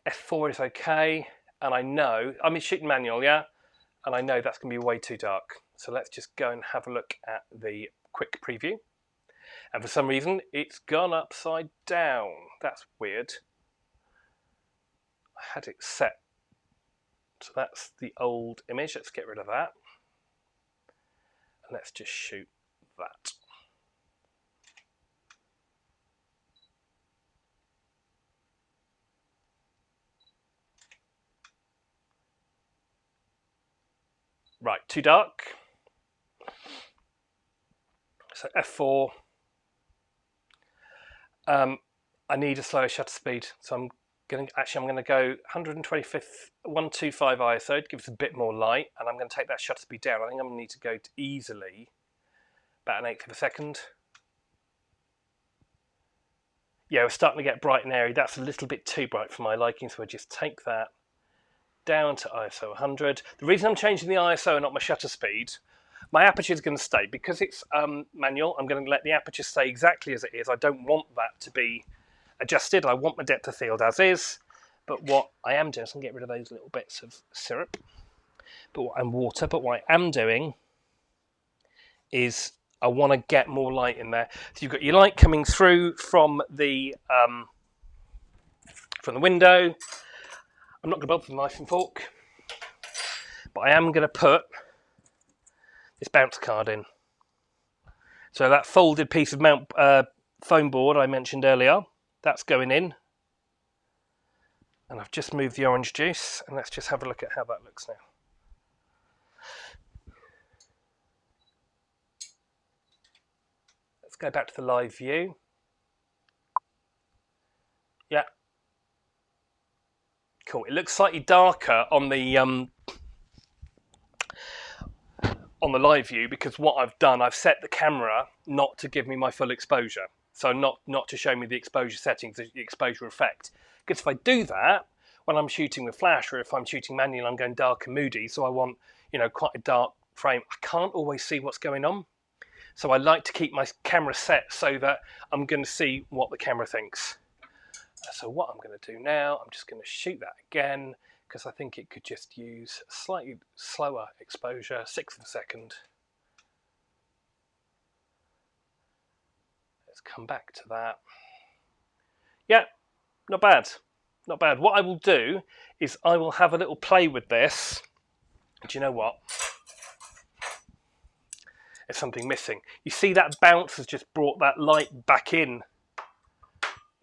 F4 is okay. And I know, I'm shooting manual, yeah? And I know that's going to be way too dark. So let's just go and have a look at the quick preview. And for some reason, it's gone upside down. That's weird. I had it set. So that's the old image. Let's get rid of that. And let's just shoot that. Right, too dark. So F4. I need a slower shutter speed, so I'm going to go 125 ISO. It gives a bit more light, and I'm going to take that shutter speed down. I think I'm going to need to go to easily about an eighth of a second. Yeah, we're starting to get bright and airy. That's a little bit too bright for my liking, so we'll just take that down to ISO 100. The reason I'm changing the ISO and not my shutter speed, my aperture is going to stay. Because it's manual, I'm going to let the aperture stay exactly as it is. I don't want that to be adjusted. I want my depth of field as is. But what I am doing is I'm going to get rid of those little bits of syrup and water. But what I am doing is I want to get more light in there. So you've got your light coming through from the window. I'm not going to bother with the knife and fork, but I am going to put this bounce card in. So that folded piece of foam board I mentioned earlier, that's going in. And I've just moved the orange juice, and let's just have a look at how that looks now. Let's go back to the live view. Yeah. Cool. It looks slightly darker on the live view because what I've done, I've set the camera not to give me my full exposure. So not to show me the exposure settings, the exposure effect. Because if I do that, when I'm shooting with flash or if I'm shooting manual, I'm going dark and moody. So I want, quite a dark frame. I can't always see what's going on. So I like to keep my camera set so that I'm going to see what the camera thinks. So what I'm going to do now, I'm just going to shoot that again because I think it could just use slightly slower exposure, 1/6 of a second. Let's come back to that. Yeah, not bad. Not bad. What I will do is I will have a little play with this. Do you know what? There's something missing. You see that bounce has just brought that light back in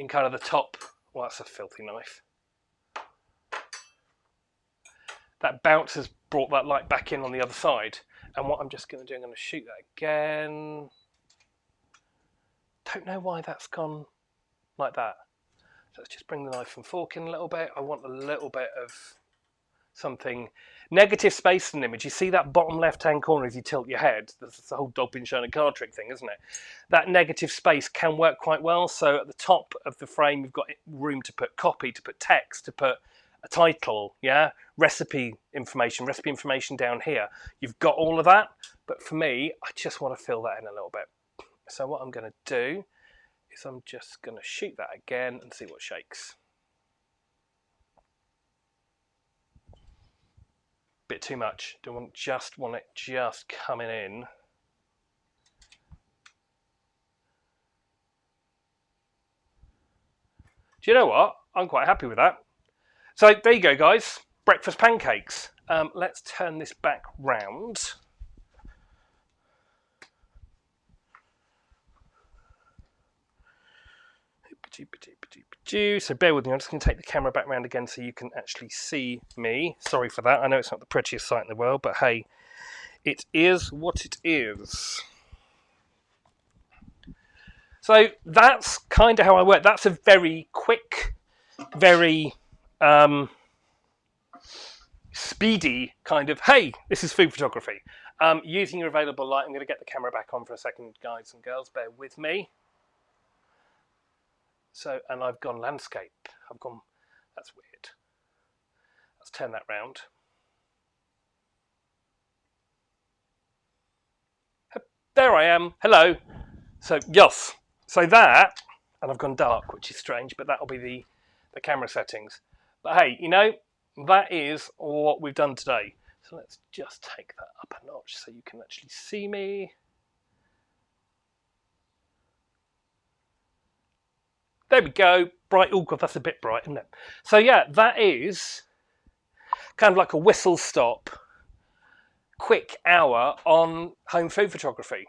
kind of the top. Well, that's a filthy knife. That bounce has brought that light back in on the other side. And what I'm just going to do, I'm going to shoot that again. Don't know why that's gone like that. So let's just bring the knife and fork in a little bit. I want a little bit of something. Negative space in an image. You see that bottom left-hand corner as you tilt your head? That's the whole dog been shown a card trick thing, isn't it? That negative space can work quite well. So at the top of the frame, you've got room to put copy, to put text, to put a title, yeah? Recipe information down here. You've got all of that. But for me, I just want to fill that in a little bit. So what I'm going to do is I'm just going to shoot that again and see what shakes. Bit too much. Just want it just coming in. Do you know what? I'm quite happy with that. So there you go, guys. Breakfast pancakes. Let's turn this back round. So bear with me, I'm just going to take the camera back round again so you can actually see me. Sorry for that, I know it's not the prettiest sight in the world, but hey, it is what it is. So that's kind of how I work. That's a very quick, very speedy kind of, hey, this is food photography. Using your available light, I'm going to get the camera back on for a second, guys and girls. Bear with me. So, and I've gone landscape. I've gone, that's weird. Let's turn that round. There I am. Hello. So, yes. So that, and I've gone dark, which is strange, but that'll be the camera settings. But hey, you know, that is what we've done today. So let's just take that up a notch so you can actually see me. There we go. Bright. Oh god, that's a bit bright, isn't it? So yeah, that is kind of like a whistle stop, quick hour on home food photography.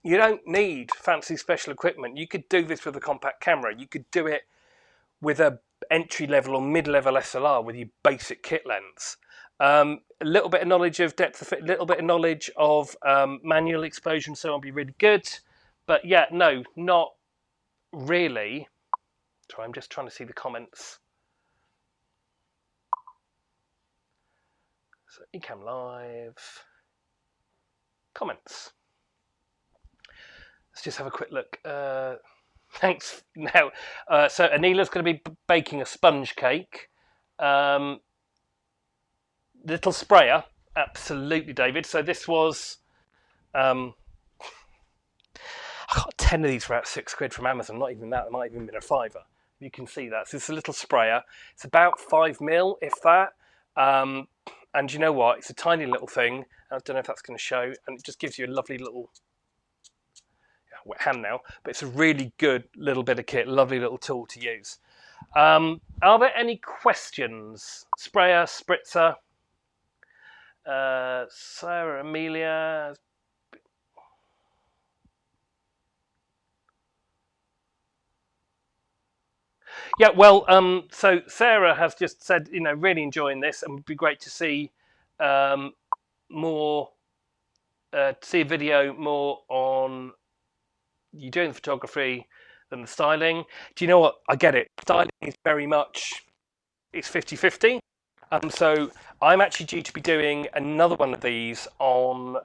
You don't need fancy special equipment. You could do this with a compact camera. You could do it with a entry level or mid level SLR with your basic kit lens. A little bit of knowledge of depth of field, a little bit of knowledge of manual exposure and so on would be really good. But yeah, no, not really. Sorry, I'm just trying to see the comments. So Ecamm Live. Comments. Let's just have a quick look. Thanks. Now, so Anila's going to be baking a sponge cake. Little sprayer, absolutely, David. So this was, I got 10 of these for about £6 from Amazon. Not even that. It might have even been a £5. You can see that. So it's a little sprayer. It's about 5mm, if that. And you know what? It's a tiny little thing. I don't know if that's going to show, and it just gives you a lovely little wet hand now, but it's a really good little bit of kit, lovely little tool to use. Are there any questions? Sprayer, spritzer, Sarah Amelia. Yeah, well, so Sarah has just said, you know, really enjoying this, and would be great to see more, see a video more on you doing the photography than the styling. Do you know what? I get it. Styling is very much, it's 50-50. So I'm actually due to be doing another one of these on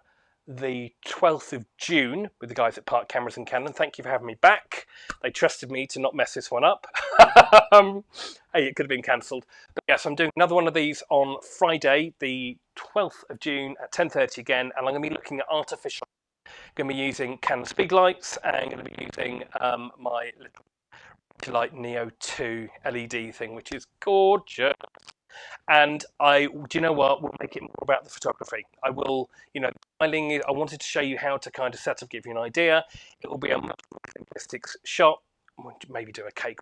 the 12th of June with the guys at Park Cameras and Canon. Thank you for having me back. They trusted me to not mess this one up. Hey, it could have been cancelled. But yes, I'm doing another one of these on Friday, the 12th of June at 10:30 again, and I'm going to be looking at artificial. Going to be using Canon Speedlights and going to be using my little light Neo 2 LED thing, which is gorgeous. And do you know what? We'll make it more about the photography. I will, you know, styling. I wanted to show you how to kind of set up, give you an idea. It will be a much more simplistic shot. Maybe do a cake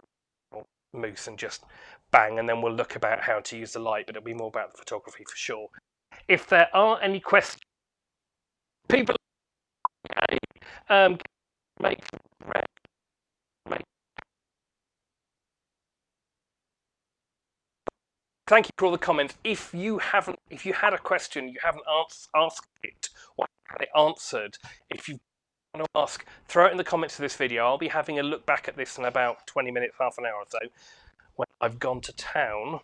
or mousse and just bang, and then we'll look about how to use the light. But it'll be more about the photography for sure. If there are any questions, people, make. Thank you for all the comments. If you had a question, you haven't asked it or had it answered, if you want to ask, throw it in the comments of this video. I'll be having a look back at this in about 20 minutes, half an hour or so, when I've gone to town.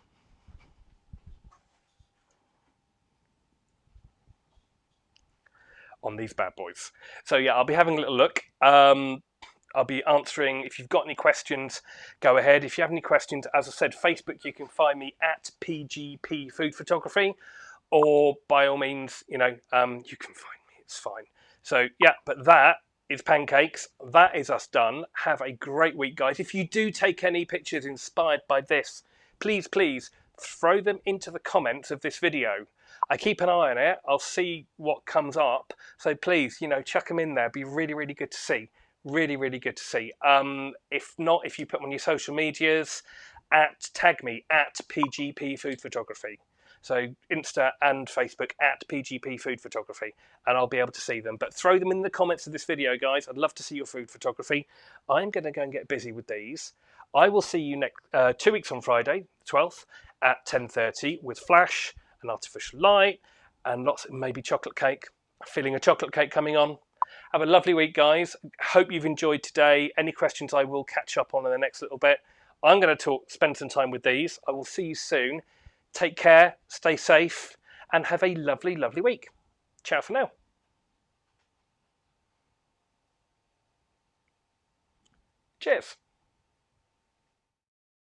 On these bad boys. So yeah, I'll be having a little look. I'll be answering. If you've got any questions, go ahead. If you have any questions, as I said, Facebook, you can find me at PGP Food Photography, or by all means, you know, you can find me. It's fine. So yeah, but that is pancakes. That is us done. Have a great week, guys. If you do take any pictures inspired by this, please throw them into the comments of this video. I keep an eye on it. I'll see what comes up. So please, you know, chuck them in there. It'd be really, really good to see. Really, really good to see. If not, if you put them on your social medias, tag me at PGP Food Photography. So Insta and Facebook at PGP Food Photography, and I'll be able to see them. But throw them in the comments of this video, guys. I'd love to see your food photography. I'm going to go and get busy with these. I will see you next 2 weeks on Friday, 12th, at 10:30 with flash and artificial light and lots of maybe chocolate cake. Feeling a chocolate cake coming on. Have a lovely week, guys. Hope you've enjoyed today. Any questions I will catch up on in the next little bit. I'm going to spend some time with these. I will see you soon. Take care, stay safe, and have a lovely, lovely week. Ciao for now. Cheers.